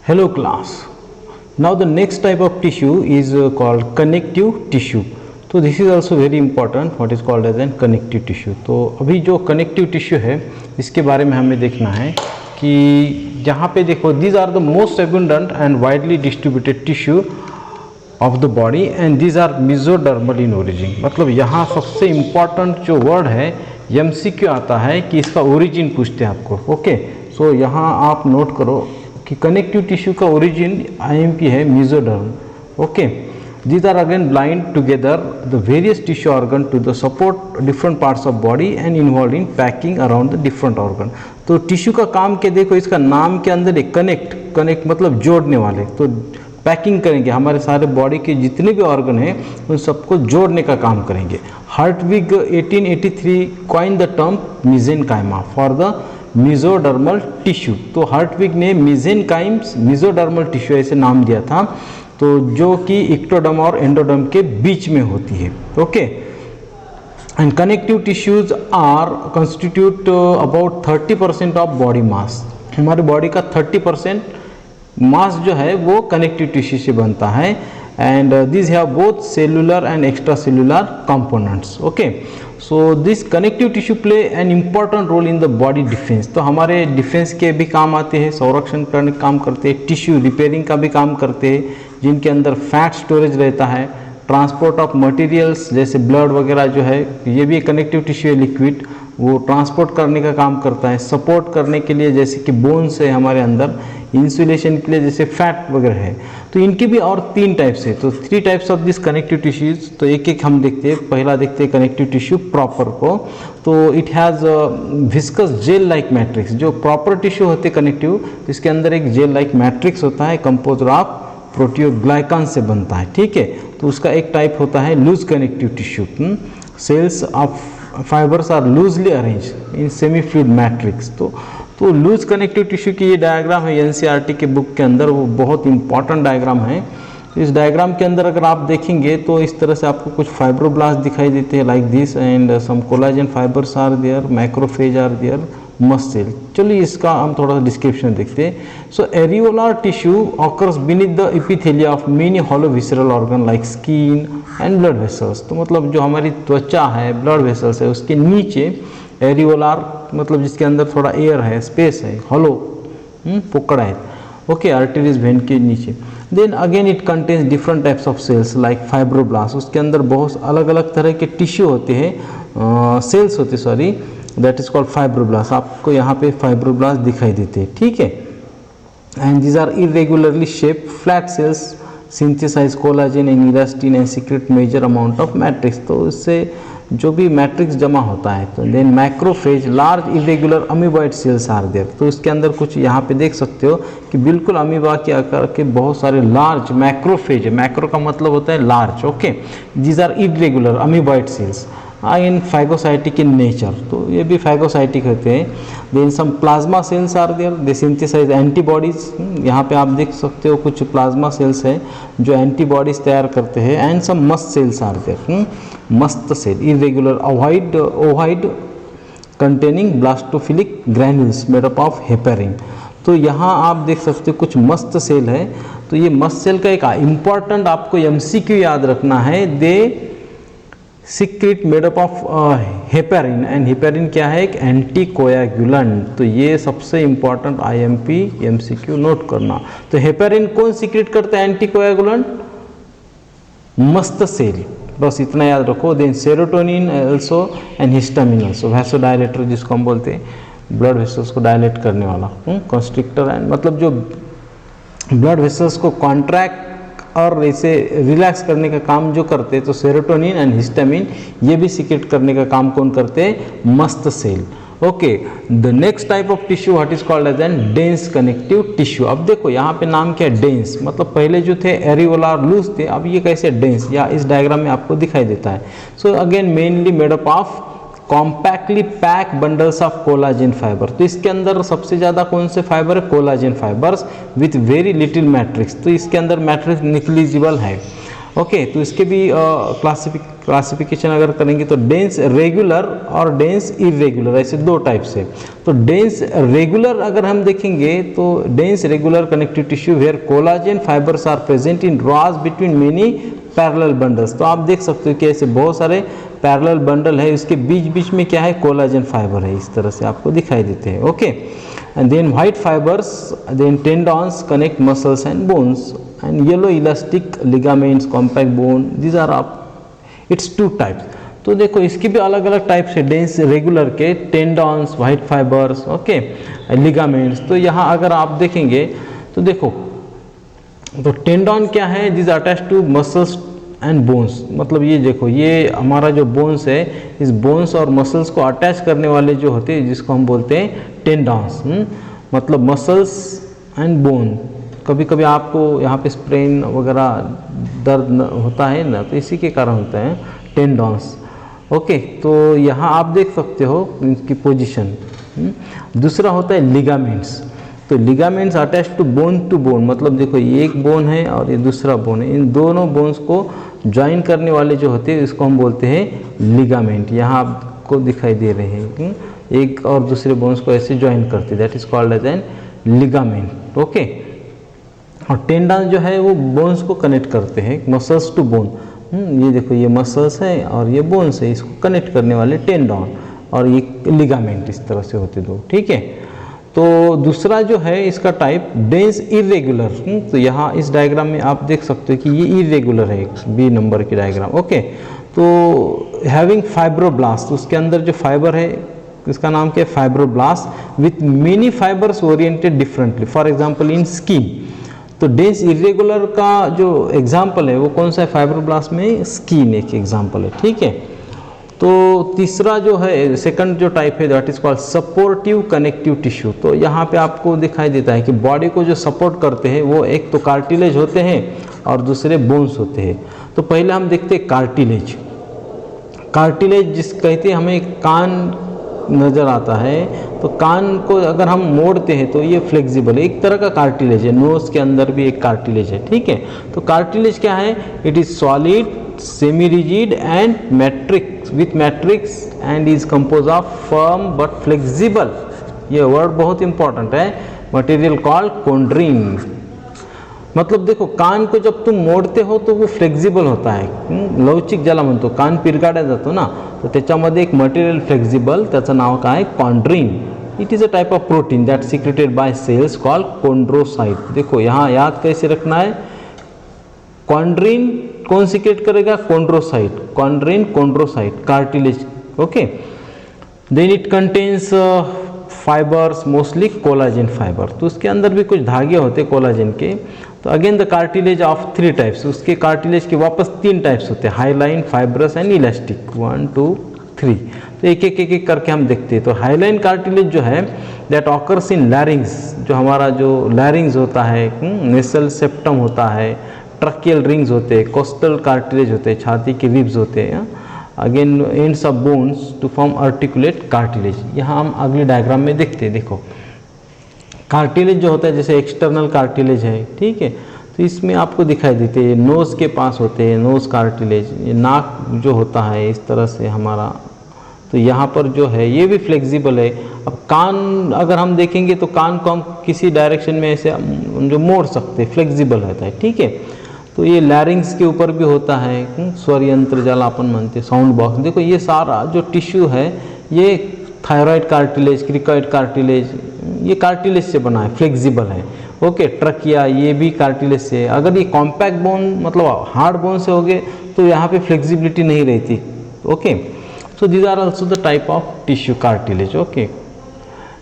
Hello class. Now the next type of tissue is called connective tissue. तो this is also very important what is called as an connective tissue. तो अभी जो connective tissue है इसके बारे में हमें देखना है कि जहाँ पे देखो these are the most abundant and widely distributed tissue of the body and these are mesodermal in origin. मतलब यहाँ सबसे important जो word है MCQ आता है कि इसका origin पूछते हैं आपको. ओके सो यहाँ आप नोट करो कि कनेक्टिव टिश्यू का ओरिजिन आईएमपी है mesoderm. Okay these are again blind together the various tissue organ to the support different parts of body and involve in packing around the different organ. तो tissue का काम के देखो इसका नाम के अंदर एक कनेक्ट मतलब जोड़ने वाले. तो पैकिंग करेंगे हमारे सारे बॉडी के जितने भी ऑर्गन हैं उन सबको जोड़ने का काम करेंगे. Hertwig 1883 coined the term mesenchyma for the mesodermal tissue. तो हर्टविग ने मेसेनकाइम्स मेसोडर्मल टिश्यू ऐसे नाम दिया था तो जो कि इक्टोडर्म और एंडोडर्म के बीच में होती है. Okay and connective tissues are constitute about 30% of body mass. हमारी बॉडी का 30% मास जो है वो कनेक्टिव टिश्यू से बनता है and these have both cellular and extracellular components. Okay so this connective tissue play an important role in the body defense. तो हमारे डिफेंस के भी काम आते हैं, संरक्षण करने का काम करते हैं, टिश्यू रिपेयरिंग का भी काम करते हैं जिनके अंदर फैट स्टोरेज रहता है, ट्रांसपोर्ट ऑफ मटेरियल्स जैसे ब्लड वगैरह जो है ये भी कनेक्टिव टिश्यू है लिक्विड वो ट्रांसपोर्ट करने का काम करता है. सपोर्ट करने के लिए जैसे कि बोन्स है हमारे अंदर, इंसुलेशन के लिए जैसे फैट वगैरह है. तो इनके भी और 3 टाइप्स है. तो 3 types of this connective tissues. तो एक एक हम देखते हैं. पहला देखते हैं कनेक्टिव टिश्यू प्रॉपर को. तो it has viscous gel like matrix. जो प्रॉपर टिश्यू होते हैं कनेक्टिव तो इसके अंदर एक जेल लाइक मैट्रिक्स होता है कंपोज ऑफ प्रोटियोग्लाइकान से बनता है. ठीक है तो उसका एक टाइप होता है loose connective tissue. Cells of fibres are loosely arrange in semi fluid matrix. तो लूज कनेक्टिव टिश्यू की ये डायग्राम है एनसीईआरटी के बुक के अंदर, वो बहुत इंपॉर्टेंट डायग्राम है. इस डायग्राम के अंदर अगर आप देखेंगे तो इस तरह से आपको कुछ फाइब्रोब्लास्ट दिखाई देते हैं like this and some collagen fibres are there, macrophage are there, mast cell. चलिए इसका हम थोड़ा सा डिस्क्रिप्शन देखते हैं. So areolar tissue occurs beneath the epithelia of many hollow visceral organ like skin and blood vessels. तो मतलब जो हमारी त्वचा है, ब्लड वेसल्स है, उसके नीचे एरियोलार मतलब जिसके अंदर थोड़ा एयर है, स्पेस है, हॉलो पोकड़ा है. ओके आर्टरीज वेन के नीचे. Then again it contains different types of cells like fibroblast. उसके अंदर बहुत अलग अलग तरह के टिश्यू होते हैं, सेल्स होते sorry, that is called fibroblast. आपको यहाँ पे फाइब्रोब्लास्ट दिखाई देते हैं. ठीक है and these are irregularly shape flat cells synthesize collagen and elastin and secrete major amount of matrix. तो इससे जो भी मैट्रिक्स जमा होता है. तो then macrophage large irregular amoeboid cells are there. तो इसके अंदर कुछ यहाँ पे देख सकते हो कि बिल्कुल अमीबा के आकार के बहुत सारे लार्ज मैक्रोफेज है. मैक्रो का मतलब होता है large. Okay these are irregular amoeboid cells in phagocytic in nature. तो ये भी फाइगोसाइटिक होते हैं. Then some plasma cells are there, they synthesize antibodies. यहाँ पे आप देख सकते हो कुछ प्लाज्मा सेल्स है जो एंटीबॉडीज तैयार करते हैं. And some mast cells are there, mast cell irregular ovoid containing basophilic granules made up of heparin. तो यहाँ आप देख सकते हो कुछ मस्त सेल है. तो ये मस्त सेल का एक इम्पॉर्टेंट आपको एमसीक्यू याद रखना है. They secrete made up of heparin and heparin क्या है, एक एंटीकोयागुलेंट. तो ये सबसे इंपॉर्टेंट आईएमपी एमसीक्यू नोट करना. तो हेपेरिन कौन सीक्रेट करता है एंटीकोयागुलेंट, मस्त सेल. बस इतना याद रखो. Then serotonin also and histamine also, vasodilator जिसको हम बोलते हैं, ब्लड वेसल्स को डायलेट करने वाला. कंस्ट्रिक्टर एंड मतलब जो ब्लड वेसल्स को कॉन्ट्रैक्ट और इसे रिलैक्स करने का काम जो करते हैं. तो सेरोटोनिन एंड हिस्टामिन ये भी सीक्रेट करने का काम कौन करते हैं, mast cell. Okay the next type of tissue what is called as an dense connective tissue. अब देखो यहाँ पे नाम क्या है, डेंस. मतलब पहले जो थे एरियोलार लूज थे, अब ये कैसे डेंस, या इस डायग्राम में आपको दिखाई देता है. So again mainly made up of compactly pack bundles of collagen fibre. तो इसके अंदर सबसे ज़्यादा कौन से फाइबर है, collagen fibres with very little matrix. तो इसके अंदर मैट्रिक्स निग्लिजिबल है. ओके, तो इसके भी क्लासिफिकेशन अगर करेंगे तो डेंस रेगुलर और डेंस इरेगुलर, ऐसे दो टाइप से। तो डेंस रेगुलर अगर हम देखेंगे तो dense regular connective tissue where collagen fibres are present in rows between many parallel bundles. तो आप देख सकते हो कि ऐसे बहुत सारे पैरेलल बंडल है, उसके बीच बीच में क्या है, कोलाजन फाइबर है, इस तरह से आपको दिखाई देते हैं। Okay, and then white fibers, then tendons connect muscles and bones, and yellow elastic ligaments, compact bone, these are up, it's two types। तो देखो इसके भी अलग अलग टाइप्स है डेंस रेगुलर के, टेंडॉन्स, वाइट फाइबर्स, ओके, लिगामेंट्स। तो यहाँ अगर आप देखेंगे तो देखो, तो टेंडॉन क्या है, this attach to muscles and bones, मतलब ये देखो ये हमारा जो बोन्स है, इस बोन्स और मसल्स को अटैच करने वाले जो होते हैं जिसको हम बोलते हैं टेंडॉन्स, मतलब मसल्स एंड बोन। कभी कभी आपको यहाँ पे स्प्रेन वगैरह दर्द होता है ना, तो इसी के कारण होता है टेंडॉन्स। ओके, तो यहाँ आप देख सकते हो इनकी पोजीशन। दूसरा होता है लिगामेंट्स। तो लिगामेंट्स अटैच टू बोन, मतलब देखो ये एक बोन है और ये दूसरा बोन है, इन दोनों बोन्स को ज्वाइन करने वाले जो होते हैं इसको हम बोलते हैं लिगामेंट। यहाँ आपको दिखाई दे रहे हैं एक और दूसरे बोन्स को ऐसे ज्वाइन करते, that is called as an ligament. Okay, और टेंडन जो है वो बोन्स को कनेक्ट करते हैं, मसल्स टू बोन। ये देखो ये मसल्स है और ये बोन्स है, इसको कनेक्ट करने वाले टेंडन, और ये लिगामेंट, इस तरह से होते दो। ठीक है, तो दूसरा जो है इसका टाइप डेंस इरेगुलर। तो यहाँ इस डायग्राम में आप देख सकते हो कि ये इरेगुलर है, बी नंबर की डायग्राम। ओके, तो हैविंग फाइब्रोब्लास्ट, उसके अंदर जो फाइबर है इसका नाम क्या है, fibroblast with many fibres oriented differently, for example in skin. तो डेंस इरेगुलर का जो एग्जांपल है वो कौन सा है, फाइब्रोब्लास्ट में स्किन एक एग्जांपल है। ठीक है, तो तीसरा जो है सेकंड जो टाइप है that is called supportive connective tissue. तो यहाँ पे आपको दिखाई देता है कि बॉडी को जो सपोर्ट करते हैं वो एक तो कार्टिलेज होते हैं और दूसरे बोन्स होते हैं। तो पहले हम देखते हैं कार्टिलेज। कार्टिलेज जिस कहते हैं, हमें कान नज़र आता है, तो कान को अगर हम मोड़ते हैं तो ये फ्लेक्सिबल है, एक तरह का कार्टिलेज है। नोज के अंदर भी एक कार्टिलेज है। ठीक है, तो कार्टिलेज क्या है, it is solid, semi rigid and matrix, with matrix and is compose of firm but flexible, ये वर्ड बहुत इंपॉर्टेंट है, मटेरियल कॉल्ड कोंड्रीन। मतलब देखो कान को जब तुम मोडते हो तो वो फ्लेक्झिबल होता आहे, लवचिक ज्याला म्हणतो, कान पिरगाडला जातो ना, तर त्याच्यामध्ये एक मटेरियल फ्लेक्झिबल, त्याचं नाव काय, chondrin. It is a type of protein that secreted by cells called chondrocyte. देखो यहाँ याद कैसे रखना है, कॉन्ड्रीन कौन सिक्रेट करेगा, chondrocyte, chondrin chondrocyte, cartilage. Okay, then it contains fibres, mostly collagen fibre. तो उसके अंदर भी कुछ धागे होते कोलाजन के. तो again the cartilage of 3 types, उसके कार्टिलेज के वापस 3 टाइप्स होते हैं, हाईलाइन, फाइब्रस एंड इलास्टिक. 1 2 3. तो एक एक करके हम देखते हैं. तो हाईलाइन कार्टिलेज जो है दैट ऑकर्स इन लैरिंग्स, जो हमारा जो लैरिंग्स होता है, नेसल सेप्टम होता है, ट्रकियल रिंग्स होते हैं, कोस्टल कार्टिलेज होते हैं, छाती के रिब्स होते हैं, again ends of bones to form articulate cartilage. यहाँ हम अगली डायग्राम में देखते हैं. देखो कार्टिलेज जो होता है जैसे एक्सटर्नल कार्टिलेज है, ठीक है, तो इसमें आपको दिखाई देते हैं, नोज़ के पास होते हैं नोज़ कार्टिलेज. ये नाक जो होता है इस तरह से हमारा, तो यहाँ पर जो है ये भी फ्लेक्सिबल है. अब कान अगर हम देखेंगे तो कान को हम किसी डायरेक्शन में ऐसे जो मोड़ सकते हैं, फ्लेक्सिबल रहता है. ठीक है, तो ये लैरिंग्स के ऊपर भी होता है, स्वर यंत्र ज्याला अपन मानते, साउंड बॉक्स. देखो ये सारा जो टिश्यू है ये थायराइड कार्टिलेज, क्रिकॉइड कार्टिलेज, ये कार्टिलेज से बना है, फ्लेक्सिबल है. ओके, ट्रकिया ये भी कार्टिलेज से. अगर ये कॉम्पैक्ट बोन मतलब हार्ड बोन से हो गए तो यहाँ पे फ्लेक्सिबिलिटी नहीं रहती. Okay, so these are also the type of tissue cartilage. Okay,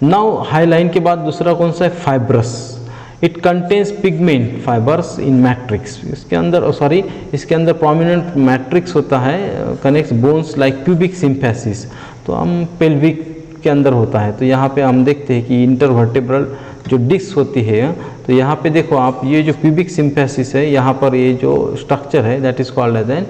now hyaline के बाद दूसरा कौन सा है, fibrous. It contains pigment fibres in matrix. इसके अंदर इसके अंदर प्रोमिनेंट मैट्रिक्स होता है, connects bones like pubic symphysis. तो हम पेल्विक के अंदर होता है. तो यहाँ पे हम देखते हैं कि इंटरवर्टेब्रल जो डिस्क होती है, तो यहाँ पे देखो आप, ये जो प्यूबिक सिम्फेसिस है, यहाँ पर ये जो स्ट्रक्चर है that is called as an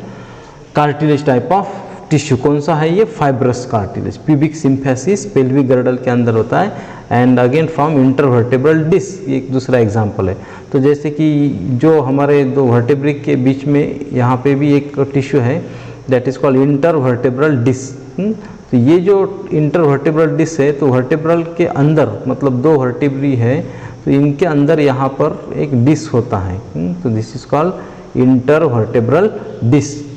cartilage type of tissue कौन सा है ये? Fibrous cartilage. Pubic symphysis pelvic girdle के अंदर होता है and again from intervertebral disc, ये एक दूसरा एग्जांपल है। तो जैसे कि जो हमारे दो वर्टेब्रिक के बीच में यहाँ पे भी एक टिश्यू है that is called intervertebral disc. तो ये जो इंटरवर्टेब्रल डिस्क है तो वर्टेब्रल के अंदर मतलब दो वर्टेब्री है तो इनके अंदर यहाँ पर एक डिस्क होता है। तो this is called intervertebral disc.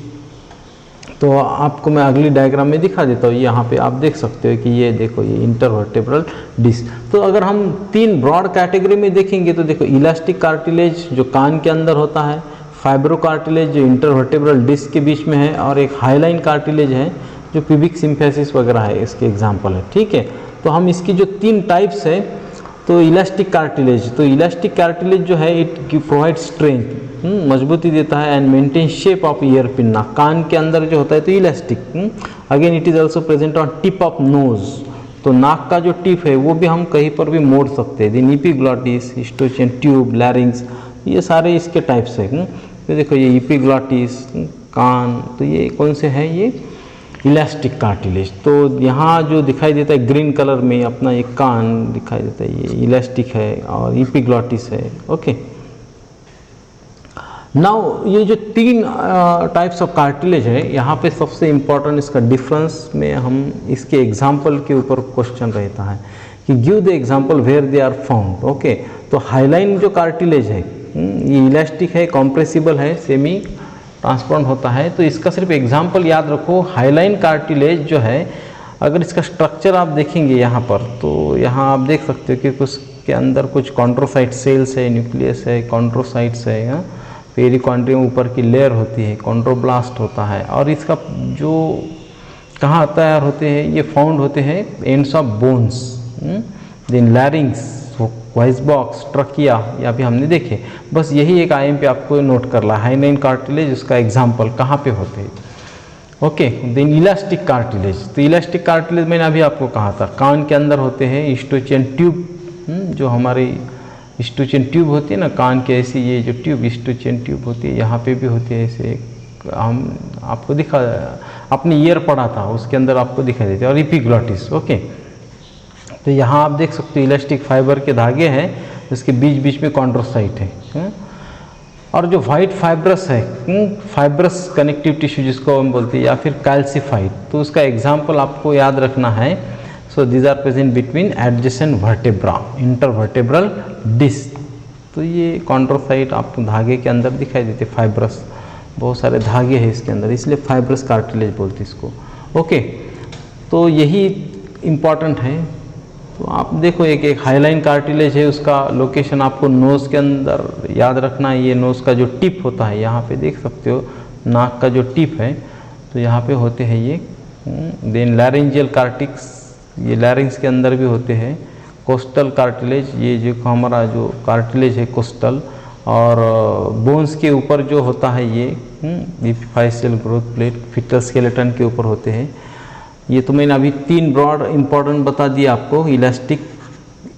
तो आपको मैं अगली डायग्राम में दिखा देता हूँ। यहाँ पे आप देख सकते हो कि ये देखो ये इंटरवर्टेब्रल डिस्क। तो अगर हम तीन ब्रॉड कैटेगरी में देखेंगे तो देखो इलास्टिक कार्टिलेज जो कान के अंदर होता है, फाइब्रो कार्टिलेज जो इंटरवर्टेब्रल डिस्क के बीच में है, और एक हाईलाइन कार्टिलेज है जो प्यूबिक सिम्फेसिस वगैरह है, इसके एग्जाम्पल है। ठीक है, तो हम इसकी जो तीन टाइप्स है तो इलास्टिक कार्टिलेज, तो इलास्टिक कार्टिलेज जो है इट प्रोवाइड स्ट्रेंथ, मजबूती देता है and maintain shape of year pin, नाक कान के अंदर जो होता है तो elastic. Again it is also present on tip of nose, तो नाक का जो टिप है वो भी हम कहीं पर भी मोड़ सकते हैं। देन इपिग्लॉटिस, हिस्टोचियन ट्यूब, लैरिंग्स, ये सारे इसके टाइप्स है। तो देखो ये इपिग्लॉटिस कान, तो ये कौन से है? ये इलास्टिक कार्टिलेज। तो यहाँ जो दिखाई देता है ग्रीन कलर में अपना एक कान दिखाई देता है, ये इलास्टिक है और इपिग्लॉटिस है। ओके, नाउ ये जो तीन टाइप्स ऑफ कार्टिलेज है, यहाँ पे सबसे इम्पोर्टेंट इसका डिफरेंस में हम इसके एग्जाम्पल के ऊपर क्वेश्चन रहता है कि give the example where they are found. Okay, तो हाईलाइन जो कार्टिलेज है ये इलास्टिक है, कॉम्प्रेसिबल है, सेमी ट्रांसपेरेंट होता है। तो इसका सिर्फ एग्जाम्पल याद रखो। हाईलाइन कार्टिलेज जो है अगर इसका स्ट्रक्चर आप देखेंगे यहाँ पर, तो यहाँ आप देख सकते हो कि उसके अंदर कुछ कॉन्ड्रोसाइट सेल्स है, न्यूक्लियस है, कॉन्ड्रोसाइट्स है, पेरिकॉन्ड्रियम ऊपर की लेयर होती है, कॉन्ड्रोब्लास्ट होता है। और इसका जो कहाँ तैयार होते हैं, ये फाउंड होते हैं ends of bones, then larynx, voice box, trachea, या भी हमने देखे। बस यही एक आईएम पे आपको नोट कर ला, हाईलाइन कार्टिलेज उसका एग्जाम्पल कहाँ पे होते हैं। ओके, देन इलास्टिक कार्टिलेज, तो इलास्टिक कार्टिलेज मैंने अभी आपको कहा था कान के अंदर होते हैं। हिस्टोचियन ट्यूब, जो हमारी हिस्टोचियन ट्यूब होती है ना कान के, ऐसी ये जो ट्यूब हिस्टोचियन ट्यूब होती है यहाँ पे भी होती है ऐसे, हम आपको दिखा अपने ईयर पढ़ा था उसके अंदर आपको दिखाई देते हैं। और इपिग्लॉटिस, ओके, तो यहाँ आप देख सकते हो इलास्टिक फाइबर के धागे हैं जिसके बीच बीच में कॉन्ड्रोसाइट है। और जो वाइट फाइब्रस है, फाइब्रस कनेक्टिव टिश्यू जिसको हम बोलते हैं, या फिर कैल्सिफाइड, तो उसका एग्जाम्पल आपको याद रखना है। So these are present between adjacent vertebra, intervertebral disc. तो ये कॉन्ड्रोसाइट आपको धागे के अंदर दिखाई देते, फाइब्रस, बहुत सारे धागे हैं इसके अंदर, इसलिए फाइब्रस कार्टिलेज बोलते इसको। ओके, तो यही इम्पॉर्टेंट है। तो आप देखो एक हाईलाइन कार्टिलेज है, उसका लोकेशन आपको नोज़ के अंदर याद रखना है। ये नोज़ का जो टिप होता है यहाँ पे देख सकते हो, नाक का जो टिप है तो यहाँ पे होते हैं ये। देन लैरिंजियल कार्टिक्स, ये लैरिंग्स के अंदर भी होते हैं। कोस्टल कार्टिलेज, ये जो हमारा जो कार्टिलेज है कोस्टल, और बोन्स के ऊपर जो होता है ये एपिफाइशियल ग्रोथ प्लेट, फीटल स्केलेटन के ऊपर होते हैं। ये तो मैंने अभी तीन ब्रॉड इंपॉर्टेंट बता दिया आपको। इलास्टिक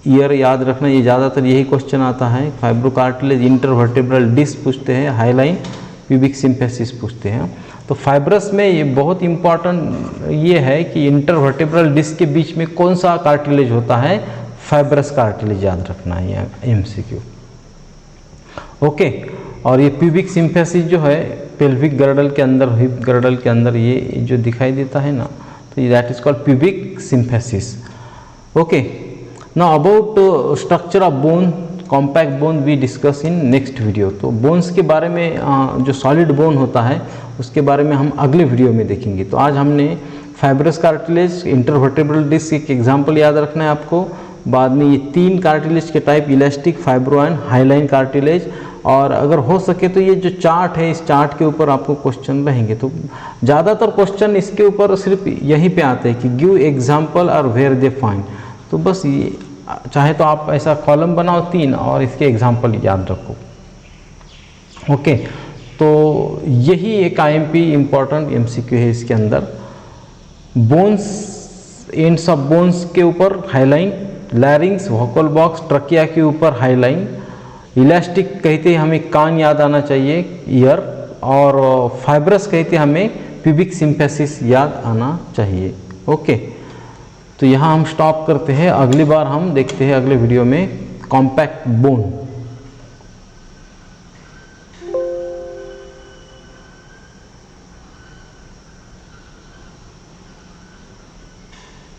ईयर याद रखना, ये ज़्यादातर यही क्वेश्चन आता है। फाइब्रो कार्टिलेज, इंटरवर्टेब्रल डिस्क पूछते हैं, हाईलाइन प्यूबिक सिम्फेसिस पूछते हैं। तो फाइब्रस में ये बहुत इंपॉर्टेंट ये है कि इंटरवर्टेब्रल डिस्क के बीच में कौन सा कार्टिलेज होता है, फाइब्रस कार्टिलेज याद रखना है, ये एमसीक्यू। ओके, और ये प्यूबिक सिम्फेसिस जो है पेल्विक गर्डल के अंदर, हिप गर्डल के अंदर ये जो दिखाई देता है ना, तो that is called pubic symphysis. Okay, now about structure of bone, compact bone we discuss in next video. तो बोन्स के बारे में जो सॉलिड बोन होता है उसके बारे में हम अगले वीडियो में देखेंगे। तो आज हमने फाइब्रस कार्टिलेज, इंटरवर्टेब्रल डिस्क एक एग्जाम्पल याद रखना है आपको। बाद में ये तीन कार्टिलेज के type, elastic, fibro and highline cartilage. और अगर हो सके तो ये जो चार्ट है, इस चार्ट के ऊपर आपको क्वेश्चन रहेंगे। तो ज़्यादातर क्वेश्चन इसके ऊपर सिर्फ यहीं पे आते हैं कि गिव एग्जाम्पल और वेयर दे फाइंड। तो बस ये चाहे तो आप ऐसा कॉलम बनाओ 3 और इसके एग्जाम्पल याद रखो। ओके, तो यही एक आईएमपी इम्पॉर्टेंट एमसीक्यू है इसके अंदर। बोन्स, एंड्स ऑफ बोन्स के ऊपर हाईलाइन, लैरिंग्स, वोकल बॉक्स, ट्रकिया के ऊपर हाईलाइन, इलास्टिक कहते हमें कान याद आना चाहिए, ईयर, और फाइब्रस कहते हमें प्यूबिक सिम्फेसिस याद आना चाहिए। ओके, तो यहाँ हम स्टॉप करते हैं। अगली बार हम देखते हैं अगले वीडियो में कॉम्पैक्ट बोन।